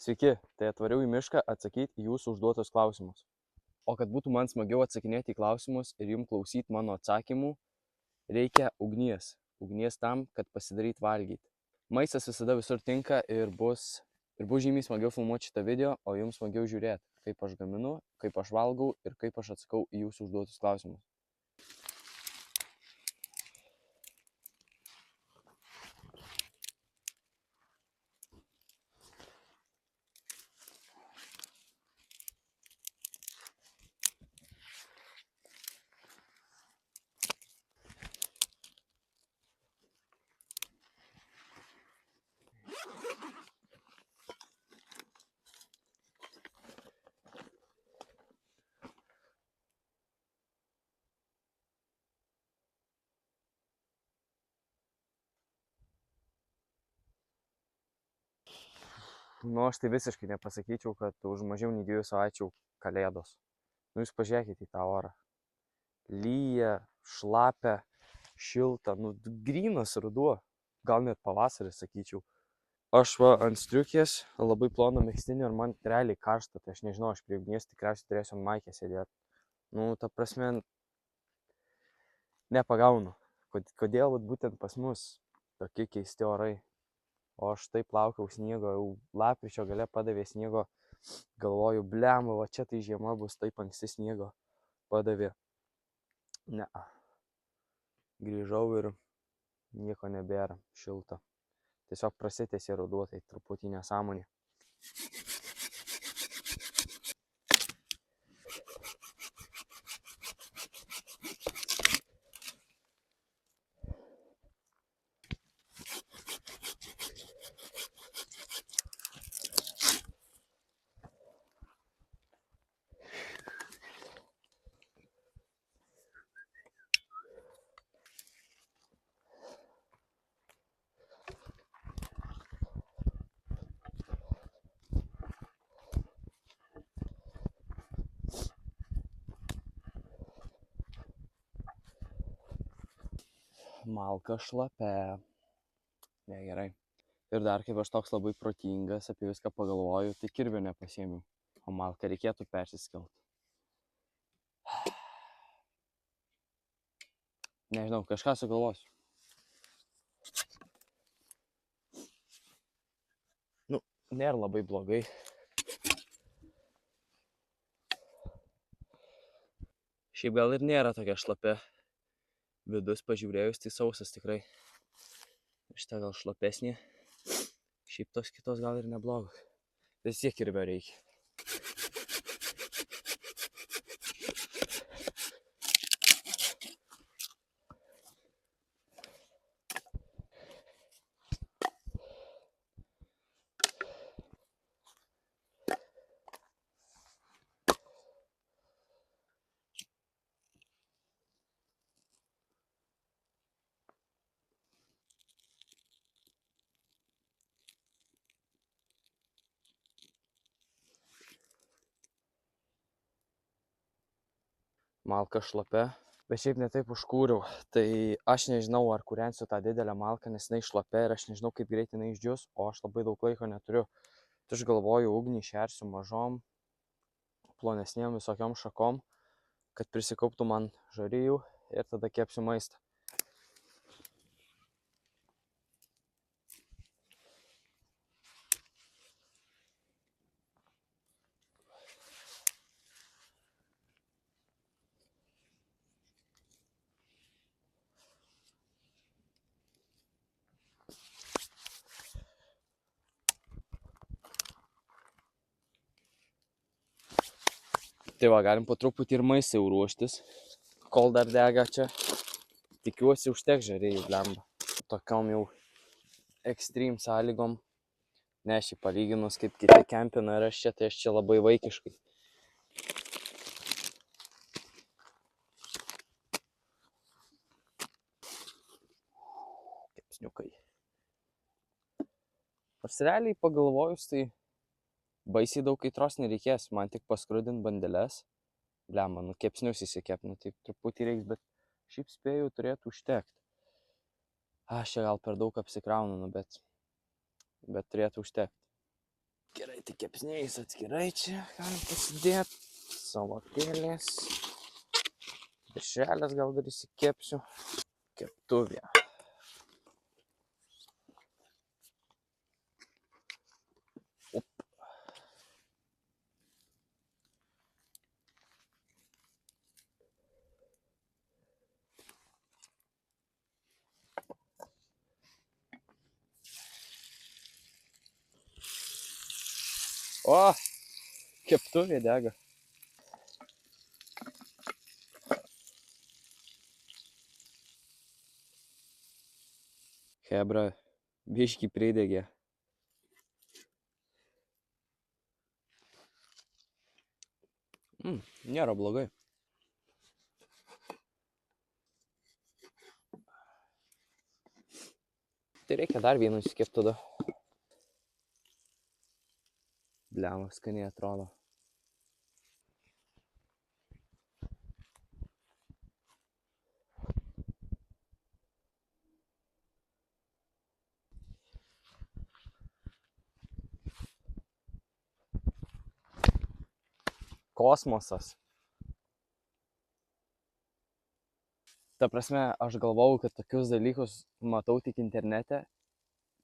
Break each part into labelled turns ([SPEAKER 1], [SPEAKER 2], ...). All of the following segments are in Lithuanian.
[SPEAKER 1] Sveiki, tai atvariau į mišką atsakyti į jūsų užduotus klausimus. O kad būtų man smagiau atsakinėti į klausimus ir jums klausyti mano atsakymų, reikia ugnies. Ugnies tam, kad pasidaryti valgyti. Maistas visada visur tinka ir bus žymiai smagiau filmuoti šitą video, o jums smagiau žiūrėti, kaip aš gaminu, kaip aš valgau ir kaip aš atsakau į jūsų užduotus klausimus. Aš tai visiškai nepasakyčiau, kad už mažiau nei 2 savaičių kalėdos. Jūs pažiūrėkite į tą orą. Lyja, šlapia, šilta, grynas ruduo. Gal net pavasaris, sakyčiau. Aš ant striukės, labai plono megztinio ir man realiai karšta, tai aš nežinau, aš prie ugnies tikriausiai turėsiu ant maikės sėdėti. Ta prasme, nepagaunu. Kodėl būtent pas mus tokie keisti orai. O aš taip laukiau sniego, jau lapkričio gale padavė sniego, galvoju, blemba, va čia tai žiema bus, taip anksti sniego padavė. Ne. Grįžau ir nieko nebėra, šilta. Tiesiog prasitęsė ruduo, tai truputį nesąmonė. Malka šlapia. Negerai. Ir dar kaip aš toks labai protingas, apie viską pagalvoju, tai kirvio nepasiėmiau. O malką reikėtų persiskelti. Nežinau, kažką sugalvosiu. Nėra labai blogai. Šiaip gal ir nėra tokia šlapia. Vidus pažiūrėjus, tai sausas tikrai. Šitą gal šlapesnė. Šiaip tos kitos gal ir neblogos. Vis tiek kirvio reikia. Malka šlapia, bet šiaip netaip užkūriau. Tai aš nežinau, ar kūrensiu tą didelę malką, nes jinai šlapia ir aš nežinau, kaip greit jinai išdžius, o aš labai daug laiko neturiu. Tai aš galvoju, ugnį šersiu mažom, plonesnėm visokiom šakom, kad prisikauptų man žarijų ir tada kepsiu maistą. Tai va, galim po truputį ir maistą jau ruoštis, kol dar dega čia. Tikiuosi užteks žarijų, blemba. Tokiom jau ekstrem sąlygom. Ne, šiaip palyginus, kaip kiti kempina ir aš čia labai vaikiškai. Kepsniukai. Nors realiai pagalvojus, tai baisiai daug kaitros nereikės, man tik paskrudint bandeles. Blemba, kepsnius įsikep, tai truputį reiks, bet šiaip spėju turėtų užtekti. Aš čia gal per daug apsikraunu, bet turėtų užtekti. Gerai, tai kepsniais atskirai čia galim pasidėti. Salotėlės. Dešrelės gal dar įsikepsiu. Keptuvė. O, keptuvė dega. Hebra, biškį pridegė. Nėra blogai. Tai reikia dar vieną įsikepti tada. Bliam, skaniai atrodo. Kosmosas. Ta prasme, aš galvojau, kad tokius dalykus matau tik internete,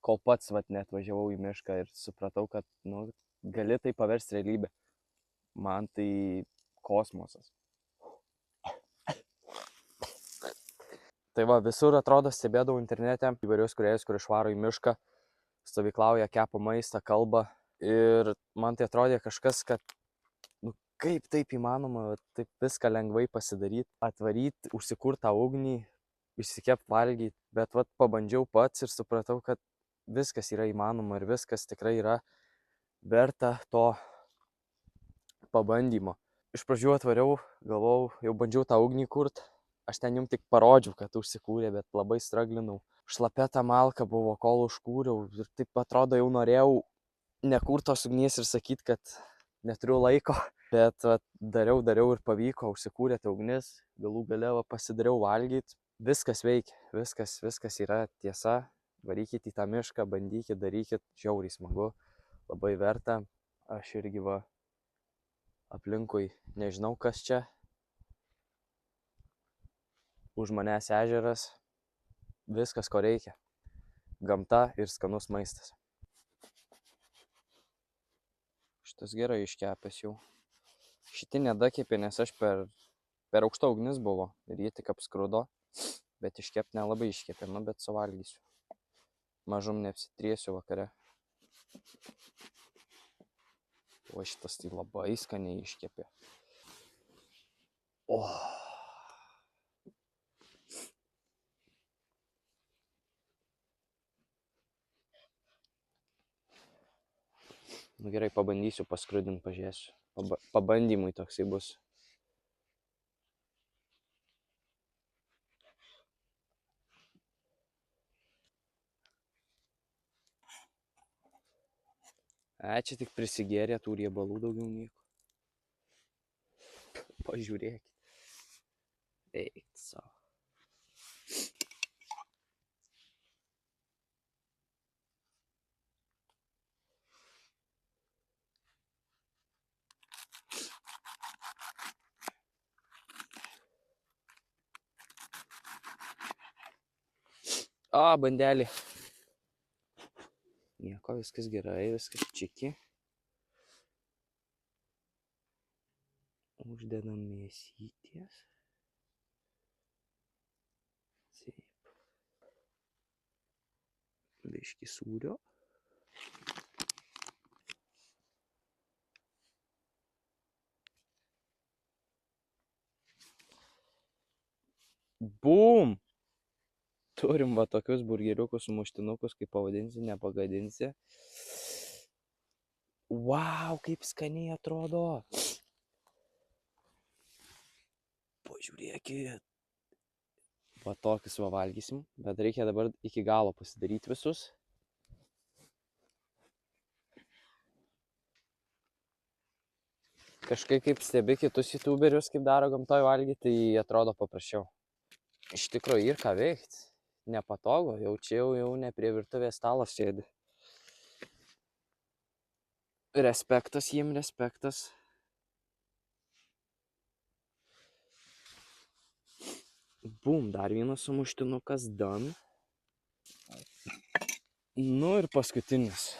[SPEAKER 1] kol pats net važiavau į mišką ir supratau, kad gali tai paversti realybę. Man tai kosmosas. Tai va, visur atrodo stebėdavau internete įvairius kūrėjus, kurie išvaro į mišką, stovyklauja, kepa maistą, kalba. Ir man tai atrodė kažkas, kad kaip taip įmanoma, taip viską lengvai pasidaryti, atvaryti, užsikurti tą ugnį, išsikepti, valgyti. Bet pabandžiau pats ir supratau, kad viskas yra įmanoma ir viskas tikrai yra verta to pabandymo. Iš pradžių atvariau, galvojau, jau bandžiau tą ugnį kurti. Aš ten jums tik parodžiau, kad užsikūrė, bet labai straglinau. Šlapia ta malka buvo, kol užkūriau. Ir taip atrodo, jau norėjau nekurt tos ugnies ir sakyti, kad neturiu laiko. Bet dariau ir pavyko, užsikūrė ta ugnis. Galų gale pasidariau valgyti. Viskas veikia, viskas yra tiesa. Varykit į tą mišką, bandykit, darykit. Žiauriai smagu, labai verta. Aš irgi aplinkui nežinau, kas čia. Už manęs ežeras. Viskas, ko reikia. Gamta ir skanus maistas. Šitas gerai iškepęs jau. Šiti nedakepė, nes aš per aukšta ugnis buvo ir jie tik apskrudo. Bet iškepti nelabai iškepė, bet suvalgysiu. Mažum neapsitriesiu vakare. O šitas tai labai skaniai iškepė. O. Gerai, pabandysiu paskrudinti, pažiūrėsiu. Pabandymui toksai bus. Čia tik prisigėrė tų riebalų daugiau nieko. Pažiūrėkit. Eik savo. Bandelį. Nieko, viskas gerai, viskas čiki. Uždedam mėsytės. Taip. Biškį sūrio. Bum! Turim tokius burgeriukus, sumuštinukus, kaip pavadinsi, nepagadinsi. Wow, kaip skaniai atrodo. Pažiūrėkit. Tokius valgysim, bet reikia dabar iki galo pasidaryti visus. Kažkaip kaip stebi kitus youtuberius, kaip daro gamtoj valgyti, tai atrodo paprasčiau. Iš tikrųjų ir ką veikti. Nepatogu, jau čia jau ne prie virtuvės stalo sėdi. Respektas jiem, respektas. Bum, dar vienas sumuštinukas done. Nu ir paskutinis.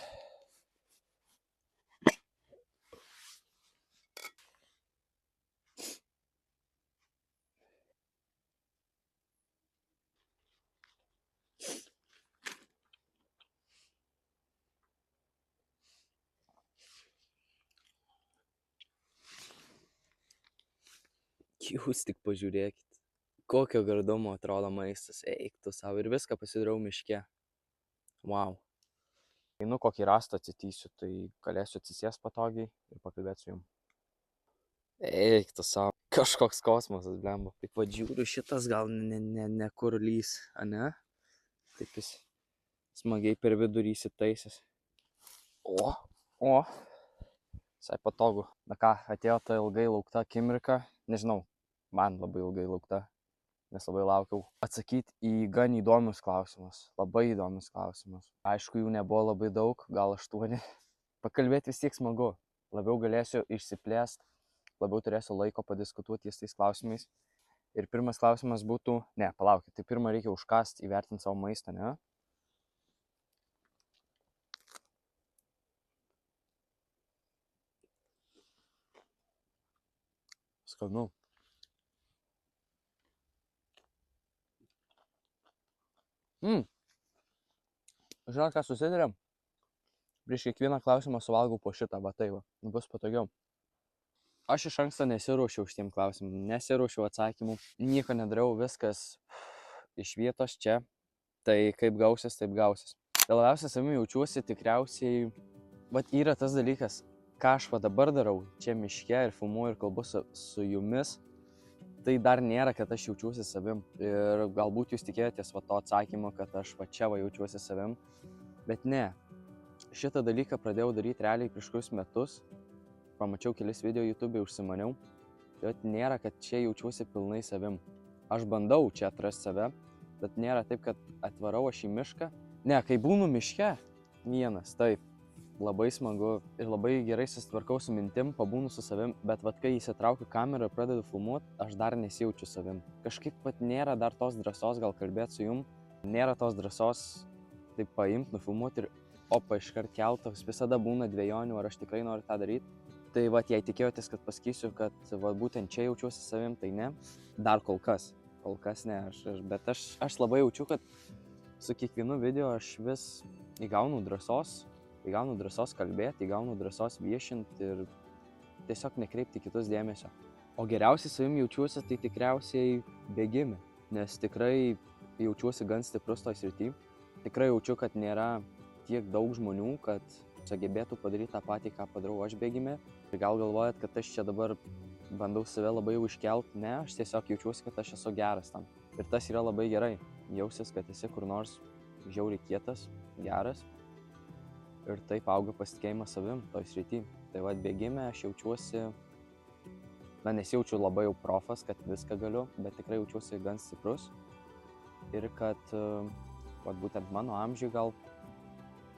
[SPEAKER 1] Jūs tik pažiūrėkit, kokio gardumo atrodo maistas. Eik tu savo ir viską pasidarau miške. Wow. Einu kokį rastą atsitysiu, tai galėsiu atsisės patogiai ir pakalbėti su jum. Eik tu savo. Kažkoks kosmosas, blemba. Taip va žiūriu, šitas gal ne kur lys, ane? Taip jis smagiai per vidurį įsitaisęs. O. Visai patogu. Na ką, atėjo ta ilgai laukta akimirka. Nežinau, man labai ilgai laukta, nes labai laukiau atsakyti į gan įdomius klausimus. Labai įdomius klausimus. Aišku, jų nebuvo labai daug, gal 8. Pakalbėti vis tiek smagu. Labiau galėsiu išsiplėsti, labiau turėsiu laiko padiskutuoti ties tais klausimais. Ir pirmas klausimas būtų, ne, palaukit, tai pirmą reikia užkasti, įvertinti savo maistą, ne? Skanu. Žinot, ką susitarėm? Prieš kiekvieną klausimą suvalgau po šitą, va tai va, bus patogiau. Aš iš anksto nesiruošiau šitiem klausimam, nesiruošiau atsakymų, nieko nedariau, viskas iš vietos čia, tai kaip gausis, taip gausis. Labiausiai savimi jaučiuosi tikriausiai, vat yra tas dalykas, ką aš va dabar darau, čia miške ir filmuoju ir kalbu su jumis, tai dar nėra, kad aš jaučiuosi savim. Ir galbūt jūs tikėjotės va to atsakymo, kad aš va čia va jaučiuosi savim, bet ne. Šitą dalyką pradėjau daryti realiai prieš kokius metus. Pamačiau kelis video YouTube'e, užsimaniau. Bet nėra, kad čia jaučiuosi pilnai savim. Aš bandau čia atrasti save, bet nėra taip, kad atvarau aš į mišką. Ne, kai būnu miške, vienas, taip, labai smagu ir labai gerai susitvarkau su mintim, pabūnu su savim, bet vat kai įsitraukiu kamerą ir pradedu filmuoti, aš dar nesijaučiu savim. Kažkaip pat nėra dar tos drąsos gal kalbėti su jum, nėra tos drąsos taip paimti, nufilmuoti ir opa iškart keltos, visada būna dvejonių, ar aš tikrai noriu tą daryti. Tai vat, jei tikėjotės, kad pasakysiu, kad vat, būtent čia jaučiuosi savim, tai ne. Dar kol kas ne, bet aš labai jaučiu, kad su kiekvienu video aš vis įgaunu drąsos kalbėti, įgaunu drąsos viešinti ir tiesiog nekreipti kitus dėmesio. O geriausiai savim jaučiuosi tai tikriausiai bėgime, nes tikrai jaučiuosi gan stiprus toj srity. Tikrai jaučiu, kad nėra tiek daug žmonių, kad sugebėtų padaryti tą patį, ką padarau aš bėgime. Ir gal galvojat, kad aš čia dabar bandau save labai jau iškelt. Ne, aš tiesiog jaučiuosi, kad aš esu geras tam. Ir tas yra labai gerai. Jausis, kad esi kur nors žiauriai kietas, geras. Ir taip auga pasitikėjimas savim toj srity. Tai va, bėgime aš jaučiuosi, nesijaučiu labai jau profas, kad viską galiu, bet tikrai jaučiuosi gan stiprus. Ir kad būtent mano amžiui gal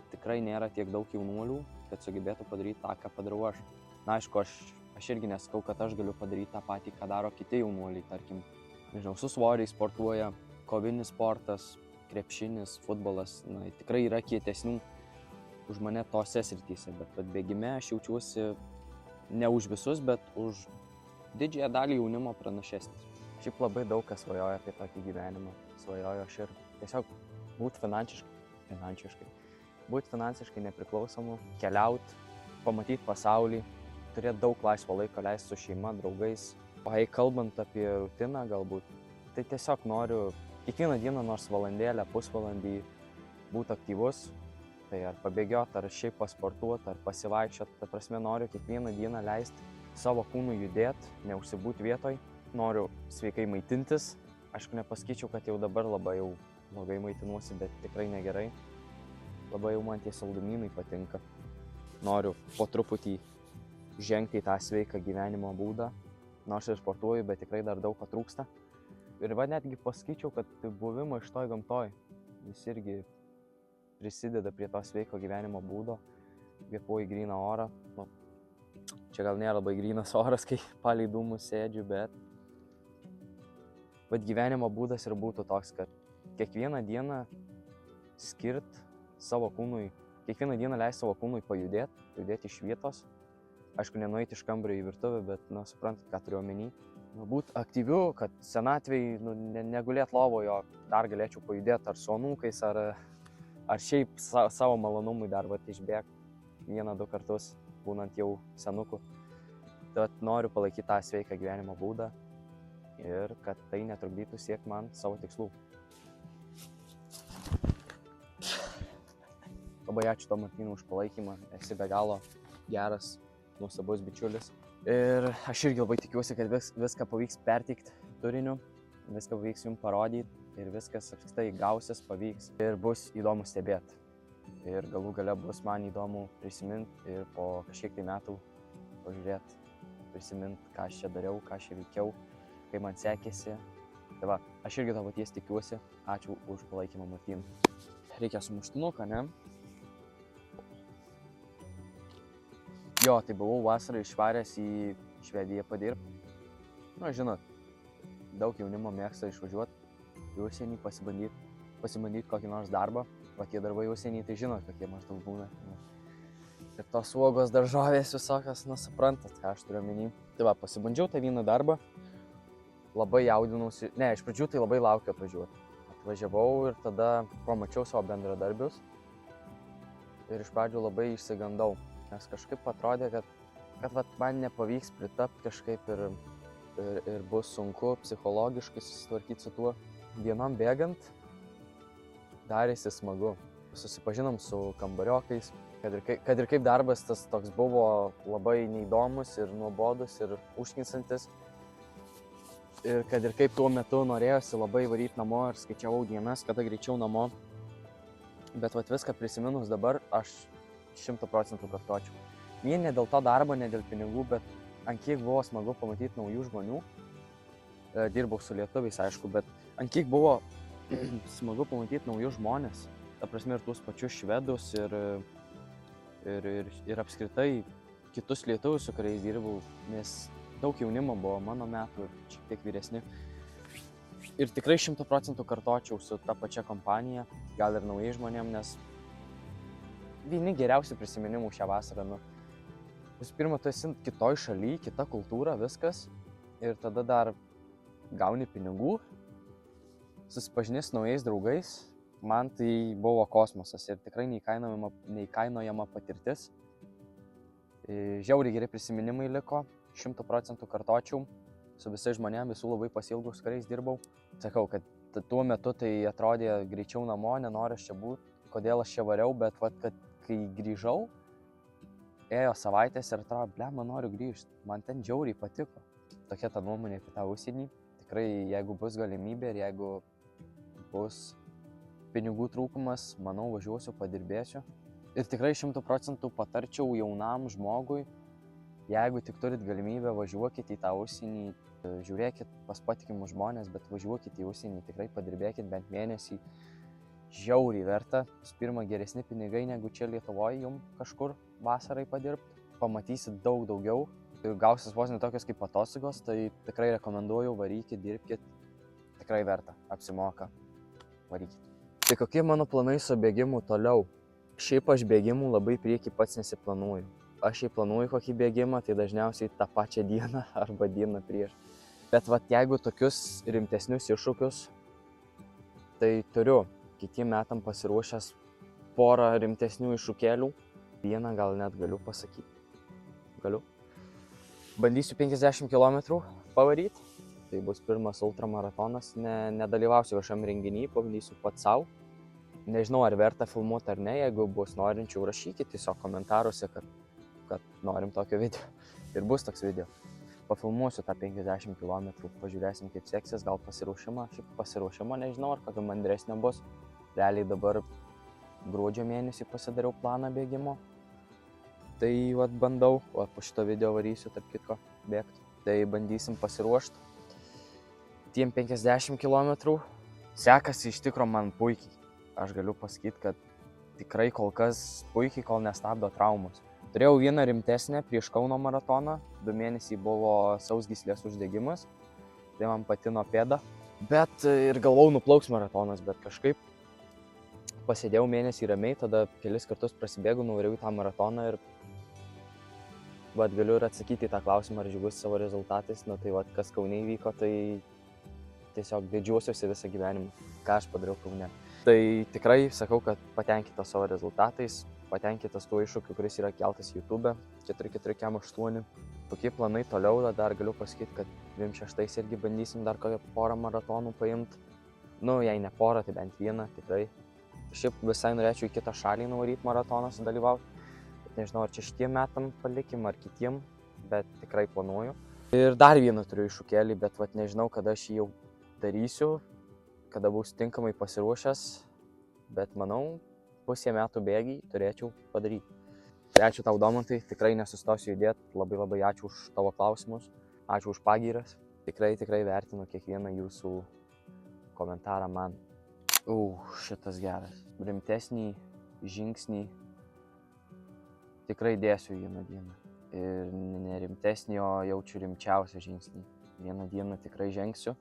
[SPEAKER 1] tikrai nėra tiek daug jaunuolių, kad sugebėtų padaryti tą, ką padarau aš. Na, aišku, aš irgi nesakau, kad aš galiu padaryti tą patį, ką daro kiti jaunuoliai, tarkim, nežinau, su svoriais sportuoja, kovinis sportas, krepšinis, futbolas, na, tikrai yra kietesnių už mane tose srityse, bet bėgime aš jaučiuosi ne už visus, bet už didžiąją dalį jaunimo pranašesnis. Šiaip labai daug kas svajoja apie tokį gyvenimą, svajoju aš ir tiesiog būti finansiškai nepriklausomu, keliauti, pamatyti pasaulį, turėti daug laisvo laiko leisti su šeima, draugais. O jei kalbant apie rutiną galbūt, tai tiesiog noriu kiekvieną dieną nors valandėlę, pusvalandį būti aktyvus, tai ar pabėgioti, ar šiaip pasportuoti, ar pasivaikščioti. Ta prasme, noriu kiekvieną dieną leisti savo kūnų judėti, neužsibūti vietoj, noriu sveikai maitintis. Aišku, nepasakyčiau, kad jau dabar labai jau blogai maitinuosi, bet tikrai negerai. Labai jau man tie saldumynai patinka. Noriu po truputį žengti į tą sveiką gyvenimo būdą. Nors ir sportuoju, bet tikrai dar daug ko trūksta. Ir va netgi pasakyčiau, kad buvimo iš toj gamtoj, jis irgi prisideda prie to sveiko gyvenimo būdo. kvėpuoju gryną orą. Nu, čia gal nėra labai grynas oras, kai palei dūmus sėdžiu, bet gyvenimo būdas ir būtų toks, kad kiekvieną dieną skirt savo kūnui, kiekvieną dieną leist savo kūnui pajudėti iš vietos. Aišku, nenueiti iš kambario į virtuvę, bet, suprantat, ką turiu omeny. Būt aktyviu, kad senatvėj negulėt lovoje, dar galėčiau pajudėti ar su anūkais, ar šiaip savo malonumui dar išbėgti 1-2 kartus, būnant jau senuku. Tad noriu palaikyti tą sveiką gyvenimo būdą ir kad tai netrukdytų siekti man savo tikslų. Labai ačiū tau, Martynai, už palaikymą. Esi be galo geras, nuostabus bičiulis. Ir aš irgi labai tikiuosi, kad viską pavyks perteikti turiniu, viską pavyks jums parodyti ir viskas apskritai gausis, pavyks ir bus įdomu stebėti. Ir galų gale bus man įdomu prisiminti ir po kažkiek tai metų pažiūrėti, prisiminti, ką aš čia dariau, ką aš čia veikiau, kaip man sekėsi. Tai va, aš irgi to paties tikiuosi. Ačiū už palaikymą, Martynai. Reikia sumuštinuką, ne? Jo, tai buvau vasarą išvaręs į Švediją padirbti. Žinot, daug jaunimo mėgsta išvažiuoti į užsienį, pasibandyti kokį nors darbą. O tie darbai užsienį, tai žinot, kokie maždaug būna. Ir tos uogos, daržovės visokios, suprantat, ką aš turiu omeny. Tai va, pasibandžiau tą vieną darbą, labai jaudinausi. Ne, iš pradžių tai labai laukiu atvažiuoti. Atvažiavau ir tada pamačiau savo bendradarbius. Ir iš pradžių labai išsigandau. Nes kažkaip atrodė, kad man nepavyks pritapti kažkaip ir bus sunku psichologiškai susitvarkyti su tuo. Dienom bėgant darėsi smagu. Susipažinom su kambariokais, kad ir kaip darbas tas toks buvo labai neįdomus ir nuobodus ir užknisantis. Ir kad ir kaip tuo metu norėjosi labai varyti namo ir skaičiavau dienas, kada greičiau namo. Bet viską prisiminus dabar aš 100% kartočiau. Vien ne dėl to darbo, ne dėl pinigų, bet ant kiek buvo smagu pamatyti naujų žmonių. Dirbau su lietuviais, aišku, bet ant kiek buvo smagu pamatyti naujus žmonės. Ta prasme ir tuos pačius švedus ir apskritai kitus lietuvius, su kuriais dirbau, nes daug jaunimo buvo mano metų ir šiek tiek vyresni. Ir tikrai 100% kartočiau su ta pačia kompanija, gal ir naujai žmonėm, nes vieni geriausių prisiminimų šią vasarą. Visų pirma, tu esi kitoj šaly, kita kultūra, viskas. Ir tada dar gauni pinigų, susipažini su naujais draugais. Man tai buvo kosmosas ir tikrai neįkainojama patirtis. Žiauriai geri prisiminimai liko, 100% kartočiau. Su visais žmonėm, visų labai pasiilgau, su kuriais dirbau. Sakau, kad tuo metu tai atrodė greičiau namo, nenoriu čia būti, kodėl aš čia variau, bet kad kai grįžau, ėjo savaitės ir atrodo, man noriu grįžti, man ten žiauriai patiko. Tokia ta nuomonė apie tą užsienį. Tikrai, jeigu bus galimybė ir jeigu bus pinigų trūkumas, manau, važiuosiu, padirbėsiu. Ir tikrai 100% patarčiau jaunam žmogui, jeigu tik turit galimybę, važiuokit į tą užsienį, žiūrėkit pas patikimus žmonės, bet važiuokit į užsienį, tikrai padirbėkit bent mėnesį. Žiauriai verta, pirma, geresni pinigai negu čia Lietuvoje jums kažkur vasarai padirbti. Pamatysit daug daugiau ir gausis vos ne tokios kaip atostogos, tai tikrai rekomenduoju, varykit, dirbkit, tikrai verta, apsimoka, varykit. Tai kokie mano planai su bėgimu toliau? Šiaip aš bėgimų labai prieki pats nesiplanuoju. Aš jei planuoju kokį bėgimą, tai dažniausiai tą pačią dieną arba dieną prieš. Bet jeigu tokius rimtesnius iššūkius, tai turiu kitiem metam pasiruošęs porą rimtesnių iššūkėlių. Vieną gal net galiu pasakyti. Galiu. Bandysiu 50 km pavaryti. Tai bus pirmas ultramaratonas. Nedalyvausiu kažkam renginį, pabandysiu pats savo. Nežinau, ar verta filmuoti ar ne. Jeigu bus norinčių, rašykit tiesiog komentaruose, kad norim tokio video. Ir bus toks video. Pafilmuosiu tą 50 km, pažiūrėsim kaip seksis, gal pasiruošimą. Šiaip pasiruošimo nežinau, ar kokio mandresnio bus. Realiai dabar gruodžio mėnesį pasidariau planą bėgimo. Tai bandau, o po šito video varysiu, tarp kitko, bėgti. Tai bandysim pasiruošti. Tiem 50 km sekasi iš tikro man puikiai. Aš galiu pasakyti, kad tikrai kol kas puikiai, kol nestabdo traumos. Turėjau vieną rimtesnę prieš Kauno maratoną, 2 mėnesiai buvo sausgyslės uždegimas, tai man patino pėdą, bet ir galvojau nuplauks maratonas, bet kažkaip pasėdėjau mėnesį ramiai, tada kelis kartus prasibėgau, nuvariau į tą maratoną ir vat galiu ir atsakyti į tą klausimą, ar džiaugiuosi savo rezultatais, nu tai vat kas Kaune įvyko, tai tiesiog didžiuosiuosi visą gyvenimą, ką aš padariau Kaune. Tai tikrai sakau, kad patenkintas savo rezultatais, patenkintas tuo iššūkiu, kuris yra keltas YouTube, 4-4-8. Kokie planai toliau, dar galiu pasakyti, kad 26 irgi bandysim dar kokią porą maratonų paimti. Nu, jei ne porą, tai bent vieną, tikrai. Šiaip visai norėčiau į kitą šalį nuvaryti maratoną sudalyvauti. Nežinau, ar čia šitiem metam palikim, ar kitiem, bet tikrai planuoju. Ir dar vieną turiu iššūkėlį, bet vat nežinau, kada aš jį jau darysiu, kada būsiu tinkamai pasiruošęs, bet manau, pusę metų bėgiai turėčiau padaryti. Tai ačiū tau, Domantai, tikrai nesustosiu judėti, labai ačiū už tavo klausimus, ačiū už pagyras, tikrai vertinu kiekvieną jūsų komentarą man. Šitas geras, rimtesnį žingsnį tikrai dėsiu vieną dieną. Ir nerimtesnį, o jaučiu rimčiausią žingsnį. Vieną dieną tikrai žengsiu.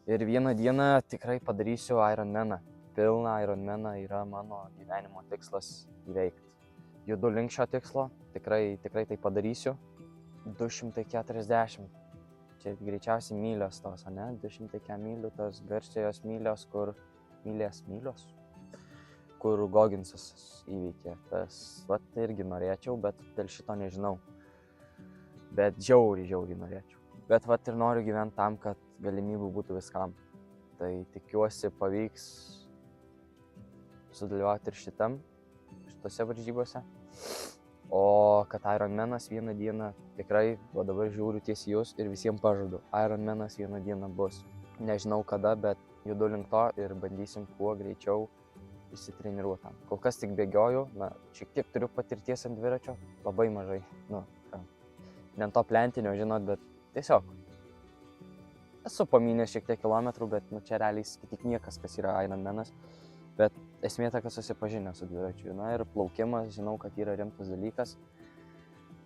[SPEAKER 1] Ir vieną dieną tikrai padarysiu Ironmaną. Pilną Ironmaną yra mano gyvenimo tikslas įveikti. Judu link šio tikslo, tikrai tai padarysiu. 240. Čia greičiausiai mylios tos, ne? 200 mylių, tos garsios mylios, kur Gogginsas įveikė. Tas, vat irgi norėčiau, bet dėl šito nežinau. Bet žiauriai norėčiau. Bet vat ir noriu gyventi tam, kad galimybių būtų viskam. Tai tikiuosi pavyks sudalyvauti ir šitose varžybose. O kad Ironmanas vieną dieną tikrai, o dabar žiūriu tiesiai jūs ir visiems pažadu, Ironmanas vieną dieną bus. Nežinau kada, bet judu link to ir bandysim kuo greičiau išsitreniruoti tam. Kol kas tik bėgioju, šiek tiek turiu patirties ant dviračio, labai mažai. Ne ant to plentinio, žinot, bet tiesiog. Esu pamynęs šiek tiek kilometrų, bet čia realiai tik niekas, kas yra Ironmanas. Bet esmė ta, kad susipažinę su dviračiu. Ir plaukimas, žinau, kad yra rimtas dalykas.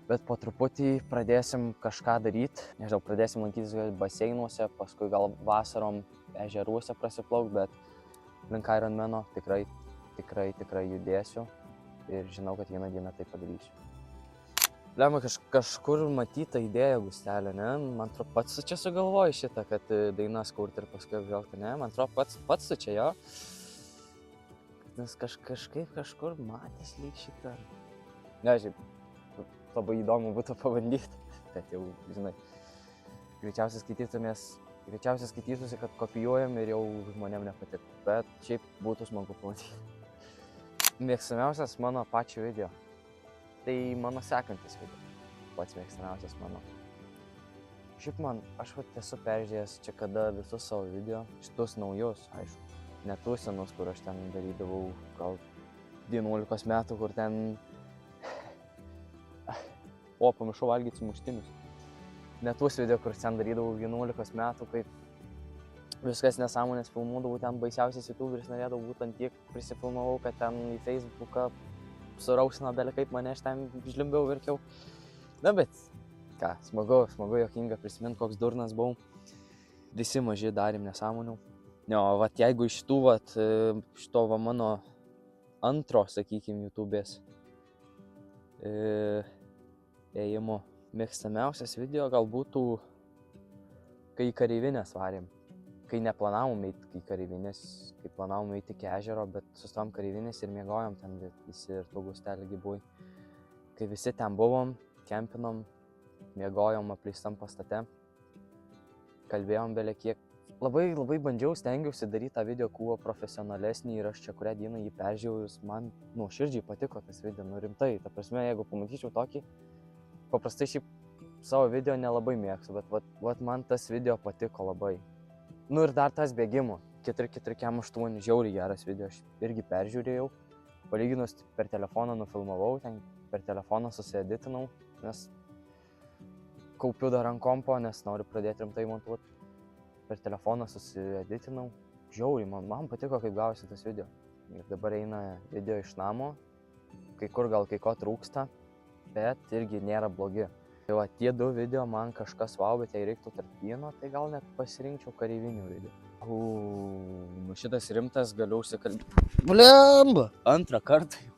[SPEAKER 1] Bet po truputį pradėsim kažką daryti. Nežinau, pradėsim lankytis baseinuose, paskui gal vasarom ežeruose prasiplauk, bet link Ironmano tikrai judėsiu ir žinau, kad vieną dieną tai padarysiu. Lemma, kažkur matyta idėja Gustelė, ne? Man atrodo, pats čia sugalvoju šitą, kad dainas kurti ir paskui apžvelgti, ne? Man atrodo, pats čia jo. Nes kažkur matęs lyg šitą. Ne, šiaip, labai įdomu būtų pabandyti, bet jau, žinai, greičiausiai skaitytųsi, kad kopijuojam ir jau žmonėm nepatiktų, bet šiaip būtų smagu pamatyti. Mėgstamiausias mano pačio video. Tai mano sekantis video, pats mėgstamiausias mano. Šiaip aš esu peržiūrėjęs čia kada visus savo video, šitus naujus, aišku, ne tų senus, kur aš ten darydavau gal 11 metų, kur ten... pamiršau valgyti sumuštinius. Ne tuos video, kur ten darydavau 11 metų, kaip viskas nesąmonės filmuodavau, ten baisiausias YouTuberis norėdavau būtent tiek prisifilmavau, kad ten į Facebooką surausino belė kaip mane, aš ten žlimbiau, verkiau. Na, bet ką, smagu, juokinga prisiminti, koks durnas buvau. Visi maži darėm nesąmonių. Vat jeigu iš tų, šito mano antro, sakykim, YouTube'ės ėjimo mėgstamiausias video gal būtų, kai į kareivinės varėm. Kai neplanavom eiti į kareivinės, kai planavom eiti iki ežero, bet sustojom kareivinės ir miegojom ten visi ir tu Gustelėgi buvai. Kai visi ten buvom, kempinom, miegojom apleistam pastate, kalbėjom belė kiek. Labai bandžiau, stengiausi daryti tą video kuo profesionalesnį ir aš čia kurią dieną jį peržiūrėjau ir man nuoširdžiai patiko tas video, rimtai. Ta prasme, jeigu pamatyčiau tokį, paprastai šiaip savo video nelabai mėgstu, bet man tas video patiko labai. Ir dar tas bėgimo, 4-4-8, žiauriai geras video, aš irgi peržiūrėjau, palyginus per telefoną nufilmavau, ten per telefoną susieditinau, nes kaupiu dar ant kompo, nes noriu pradėti rimtai montuoti. Per telefoną susieditinau, Žiauriai, man patiko, kaip gavosi tas video. Ir dabar eina video iš namo, kai kur gal kai ko trūksta, bet irgi nėra blogi. Tai va, tie 2 video man kažkas vau, bet jei reiktų tarp vieno, tai gal net pasirinkčiau kareivinių video. Nu šitas rimtas, galiu užsikalbėti. Blemba! Antrą kartą jau.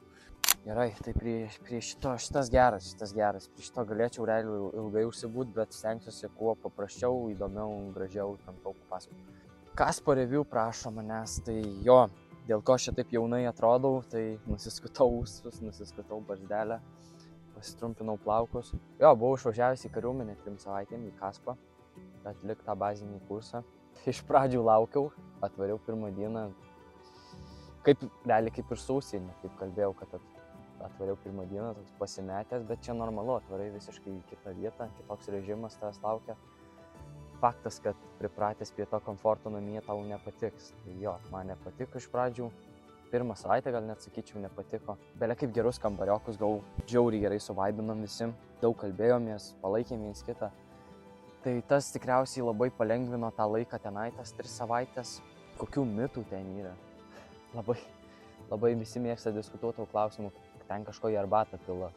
[SPEAKER 1] Gerai, tai prie šitas geras. Prie šito galėčiau realiai ilgai užsibūt, bet stengsiuosi kuo paprasčiau, įdomiau, gražiau, tampiau papasakoti. Kaspo review prašo manęs, tai jo, dėl ko šitaip jaunai atrodau, tai nusiskutau ūsus, nusiskutau barzdelę, pasitrumpinau plaukus. Jo, buvau išvažiavęs į kariuomenę 3 savaitėm į Kaspą, atlikti tą bazinį kursą. Iš pradžių laukiau, atvariau 1 dieną, realiai kaip ir su užsieniu, kaip kalbėjau, kad atvariau 1 dieną, toks pasimetęs, bet čia normalu, atvarai visiškai į kitą vietą, kitoks režimas tavęs laukia. Faktas, kad pripratęs prie to komforto namie tau nepatiks. Tai jo, man nepatiko iš pradžių. 1 savaitę gal net sakyčiau nepatiko. Belia kaip gerus kambariokus gavau, žiauriai gerai suvaibinom visi, daug kalbėjomės, palaikėm viens kitą. Tai tas tikriausiai labai palengvino tą laiką tenai, tas 3 savaitės. Kokių mitų ten yra. Labai visi mėgsta diskutuoti klausimų, ten kažko į arbatą pila.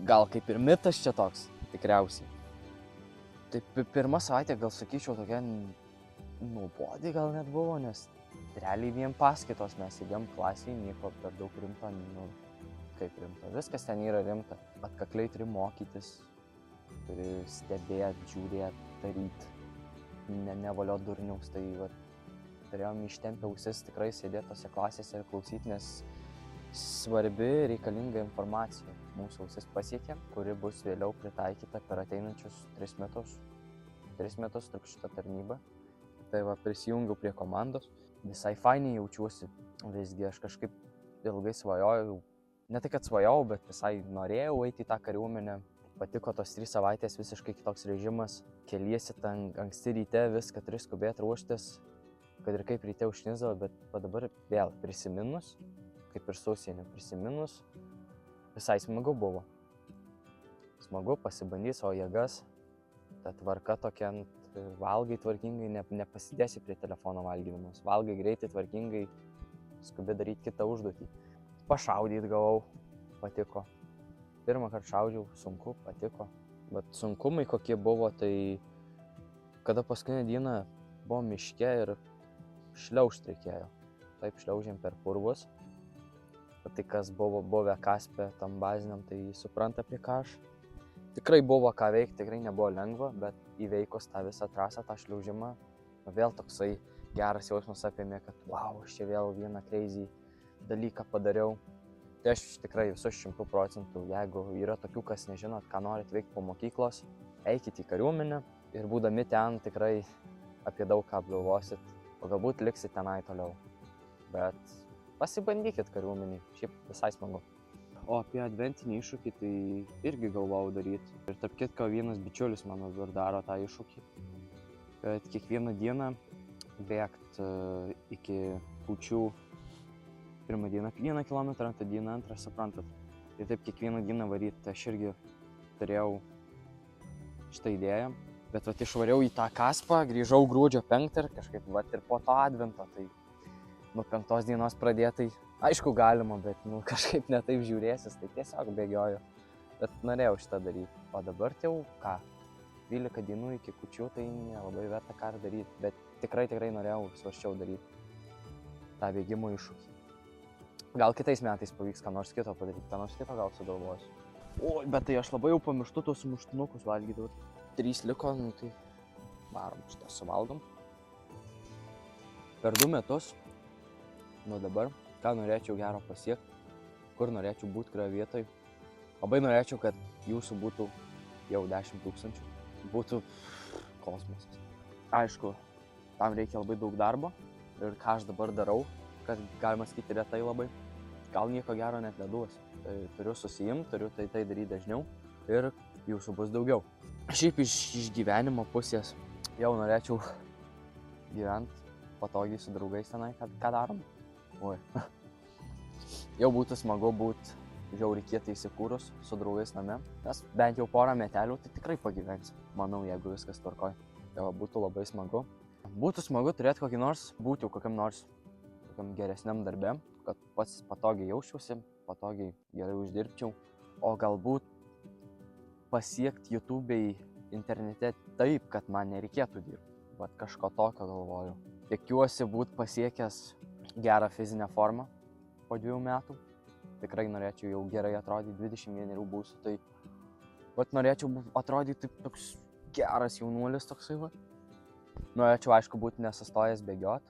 [SPEAKER 1] Gal kaip ir mitas čia toks, tikriausiai. Tai 1 savaitė gal sakyčiau tokia nuobodi gal net buvo, nes realiai vien paskaitos mes sėdėjom klasėje, nieko per daug rimto, kaip rimto. Viskas ten yra rimta. Atkakliai turi mokytis, turi stebėti, žiūrėti, daryti, nevaliot durniaus. Tai turėjom ištempę ausis tikrai sėdėti tose klasėse ir klausyti, nes svarbi reikalinga informacija mūsų ausis pasiekė, kuri bus vėliau pritaikyta per ateinančius 3 metus. 3 metus truks šitą tarnybą. Tai va, prisijungiau prie komandos. Visai fainiai jaučiuosi. Visgi aš kažkaip ilgai svajojau. Ne tai, kad svajojau, bet visai norėjau eiti į tą kariuomenę. Patiko tos 3 savaitės, visiškai kitoks režimas. Keliesi ten anksti ryte, viską turi skubėti ruoštis, kad ir kaip ryte užknisdavo, bet dabar vėl prisiminus, kaip ir su užsieniu prisiminus, visai smagu buvo. Smagu pasibandyti savo jėgas, ta tvarka tokia, valgai tvarkingai, nepasidėsi prie telefono valgydamas, valgai greitai, tvarkingai, skubi daryti kitą užduotį. Pašaudyti gavau, patiko. 1 kartą šaudžiau, sunku, patiko. Bet sunkumai kokie buvo, tai kada paskutinę dieną buvo miške ir šliaužt reikėjo. Taip šliaužėm per purvus. Tai kas buvo buvę Kaspe tam baziniam, tai supranta apie ką aš. Tikrai buvo ką veikti, tikrai nebuvo lengva, bet įveikus tą visą trasą, tą šliaužimą, vėl toksai geras jausmas apėmė, kad wow, aš čia vėl vieną crazy dalyką padariau. Tai aš tikrai visus 100%, jeigu yra tokių, kas nežinot, ką norit veikti po mokyklos, eikit į kariuomenę ir būdami ten tikrai apie daug ką apgalvosit, o galbūt liksit tenai toliau. Bet pasibandykit kariuomenį, šiaip visai smagu. O apie adventinį iššūkį tai irgi galvojau daryti. Ir tarp kitko vienas bičiulis mano dabar daro tą iššūkį, kad kiekvieną dieną bėgt iki Kūčių 1 dieną 1 kilometrą, 2 dieną 2, suprantat. Ir taip kiekvieną dieną varyti, aš irgi turėjau šitą idėją. Bet išvariau į tą Kaspą, grįžau gruodžio 5 ir kažkaip ir po to advento, tai nuo 5 dienos pradėtai, aišku galima, bet kažkaip netaip žiūrėsis, tai tiesiog bėgioju. Bet norėjau šitą daryti. O dabar jau ką, 12 dienų iki Kūčių, tai nelabai verta ką daryti, bet tikrai norėjau, svarsčiau daryti tą bėgimo iššūkį. Gal kitais metais pavyks ką nors kito padaryti, ką nors kito gal sugalvosiu. Oi, bet tai aš labai jau pamirštu tos sumuštinukus valgyti. 3 liko, tai varom šitą suvalgom. Per 2 metus, nuo dabar, ką norėčiau gero pasiekti, kur norėčiau būti, kurioje vietoje. Labai norėčiau, kad jūsų būtų jau 10 000, būtų kosmosas. Aišku, tam reikia labai daug darbo ir ką aš dabar darau, kad galima sakyti retai labai, gal nieko gero net neduosiu. Tai turiu susijimti, turiu tai daryti dažniau ir jūsų bus daugiau. Šiaip iš gyvenimo pusės jau norėčiau gyventi patogiai su draugais tenai, ką darom. Oi. Jau būtų smagu būti žiauriai kietai įsikūrus su draugais name, nes bent jau porą metelių tai tikrai pagyvensiu. Manau, jeigu viskas tvarkoj. Tai būtų labai smagu. Būtų smagu turėti kokį nors, būti jau kokiam nors tokiam geresniam darbe, kad pats patogiai jausčiausi, patogiai gerai uždirbčiau, o galbūt pasiekti YouTube'ai internete taip, kad man nereikėtų dirbti. Vat kažko tokio galvoju. Tikiuosi būti pasiekęs gerą fizinę formą po 2 metų. Tikrai norėčiau jau gerai atrodyti, 21 būsiu, tai vat norėčiau atrodyti taip toks geras jaunuolis toksai va. Norėčiau aišku būti nesustojęs bėgiot,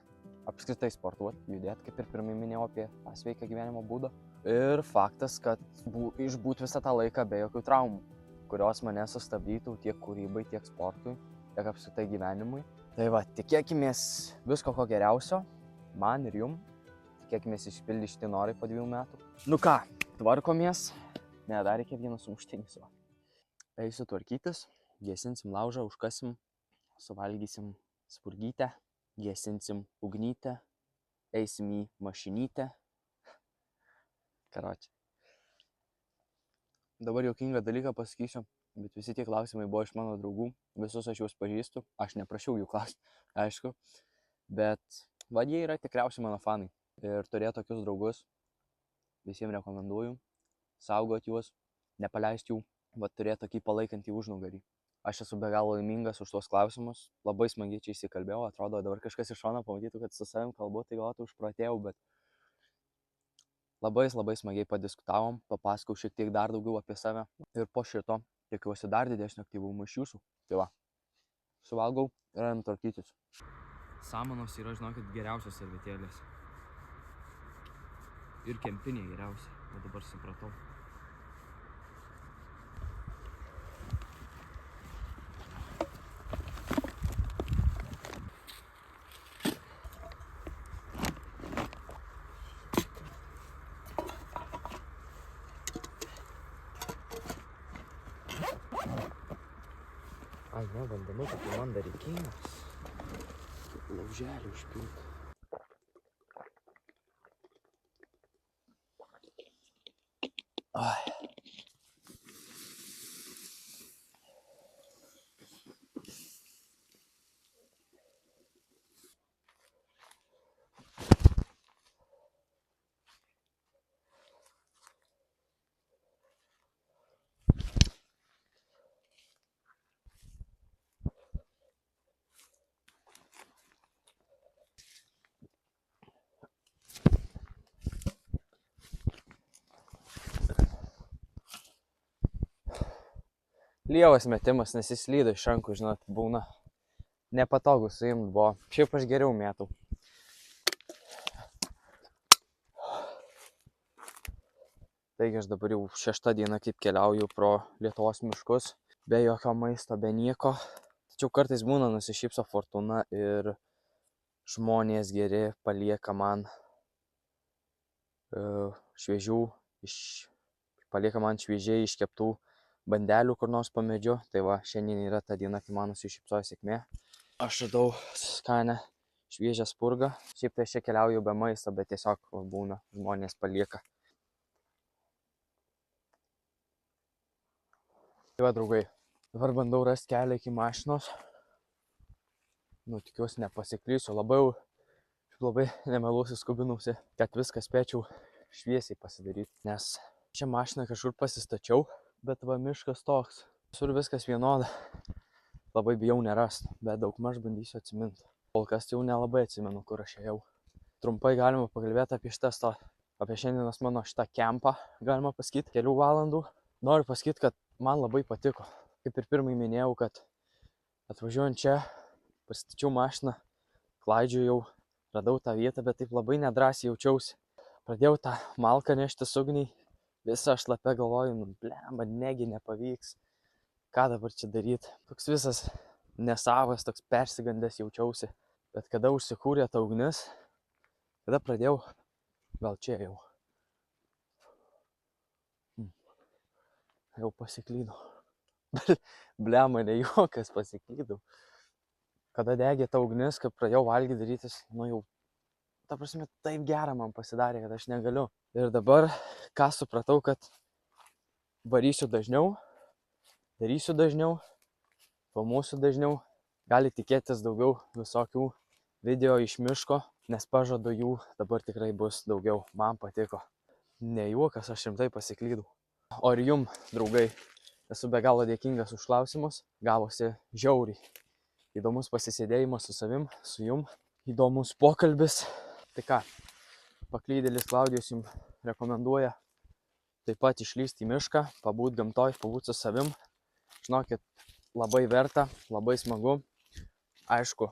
[SPEAKER 1] apskritai sportuoti, judėti, kaip ir pirmai minėjau apie tą sveiką gyvenimo būdą. Ir faktas, kad išbūt visą tą laiką be jokių traumų, kurios mane sustabdytų tiek kūrybai, tiek sportui, tiek apskritai gyvenimui. Tai va, tikėkimės visko ko geriausio, man ir jum. Tikėkimės išpildyti šitie norai po 2 metų. Nu ką, tvarkomės. Ne, dar reikia vieną sumuštinį. Eisiu tvarkytis, gesinsim laužą, užkasim, suvalgysim spurgytę, gesinsim ugnytę, eisim į mašinytę. Karoči. Dabar juokingą dalyką pasakysiu, bet visi tie klausimai buvo iš mano draugų, visus aš juos pažįstu, aš neprašiau jų klausti, aišku, bet va jie yra tikriausiai mano fanai ir turėti tokius draugus visiems rekomenduoju, saugot juos, nepaleisti jų, va turėti tokį palaikantį užnugarį. Aš esu be galo laimingas už tuos klausimus, labai smagiai čia įsikalbėjau, atrodo dabar kažkas iš šono pamatytų, kad su savim kalbu, tai galvotų užpratėjau, bet labai smagiai padiskutavom, papasakau šiek tiek dar daugiau apie save ir po šito tikiuosi dar didesnio aktyvumo iš jūsų. Tai va, suvalgau ir einam tvarkytis. Samanos yra, žinokit, geriausios servetėlės. Ir kempinė geriausia, o dabar supratau. Ai, ne, vandenuką, tai man dar reikėjimas. Lauželį užpilti. Ai. Lievas metimas, nes jis slydo iš rankų, žinot, būna nepatogu suimt buvo. Šiaip aš geriau mėtau. Taigi aš dabar jau 6 diena kaip keliauju pro Lietuvos miškus, be jokio maisto, be nieko. Tačiau kartais būna nusišypso fortūna ir žmonės geri palieka man šviežiai iškeptų bandelių kur nors po medžiu. Tai va, šiandien yra ta diena, kai man nusišypsojo sėkmė. Aš radau skanę šviežią spurgą. Šiaip tai aš čia keliauju be maisto, bet tiesiog būna, žmonės palieka. Tai va, draugai, dabar bandau rasti kelią iki mašinos. Nu, tikiuosi nepasiklysiu. Labai nemeluosiu skubinausi, kad viską spėčiau šviesiai pasidaryti. Nes čia mašiną kažkur pasistačiau, bet va miškas toks. Visur viskas vienoda. Labai bijau nerast, bet daugmaž bandysiu atsiminti. Kol kas jau nelabai atsimenu, kur aš ėjau. Trumpai galima pakalbėti apie šiandienos mano šitą kempą, galima pasakyti, kelių valandų. Noriu pasakyti, kad man labai patiko. Kaip ir pirmai minėjau, kad atvažiuojant čia, pasistačiau mašiną, klaidžiojau, radau tą vietą, bet taip labai nedrąsiai jaučiausi. Pradėjau tą malką nešti ugniai, visą šlapę galvoju, nu blemba, negi nepavyks. Ką dabar čia daryti? Toks visas nesavas, toks persigandęs jaučiausi. Bet kada užsikūrė ta ugnis, kada pradėjau, gal čia jau. Jau pasiklydau. Blemba, ne juokas, pasiklydau. Kada degė ta ugnis, kad pradėjau valgyti darytis, nu jau, ta prasme, taip gera man pasidarė, kad aš negaliu. Ir dabar, ką supratau, kad darysiu dažniau, filmuosiu dažniau, gali tikėtis daugiau visokių video iš miško, nes pažadu jų dabar tikrai bus daugiau. Man patiko. Ne juokas, aš rimtai pasiklydau. O ir jum, draugai, esu be galo dėkingas už klausimus. Gavosi žiauriai įdomus pasisėdėjimas su savim, su jum. Įdomus pokalbis. Tai ką, paklydėlis Klaudijus jums rekomenduoja taip pat išlįsti į mišką, pabūt gamtoj, pabūt su savim. Žinokit, labai verta, labai smagu. Aišku,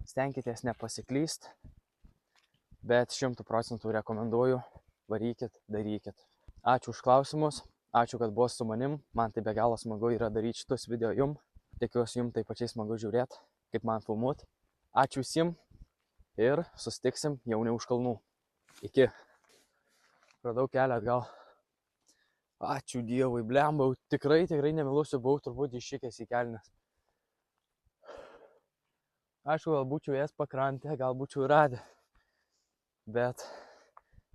[SPEAKER 1] stenkitės nepasiklyst, bet 100% rekomenduoju, varykit, darykit. Ačiū už klausimus, ačiū, kad buvo su manim. Man tai be galo smagu yra daryti šitus video jum. Tikiuosi jum tai pačiai smagu žiūrėti, kaip man filmuot. Ačiū visiems ir susitiksim jau ne už kalnų. Iki. Radau kelią atgal. Ačiū Dievui, blembau. Tikrai nemeluosiu, buvau turbūt iššykęs į kelnes. Aišku, gal būčiau jas pakrantę, gal būčiau radę. Bet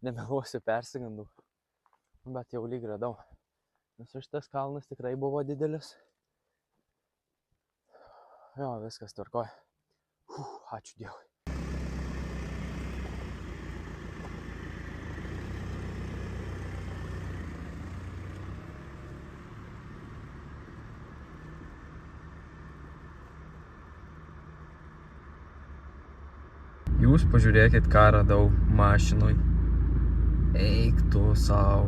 [SPEAKER 1] nemeluosiu, persigandau. Bet jau lyg radau. Nes šitas kalnas tikrai buvo didelis. Jo, viskas tvarkoja. Ačiū Dievui. Jūs pažiūrėkit, ką radau mašinoj. Eik tu sau.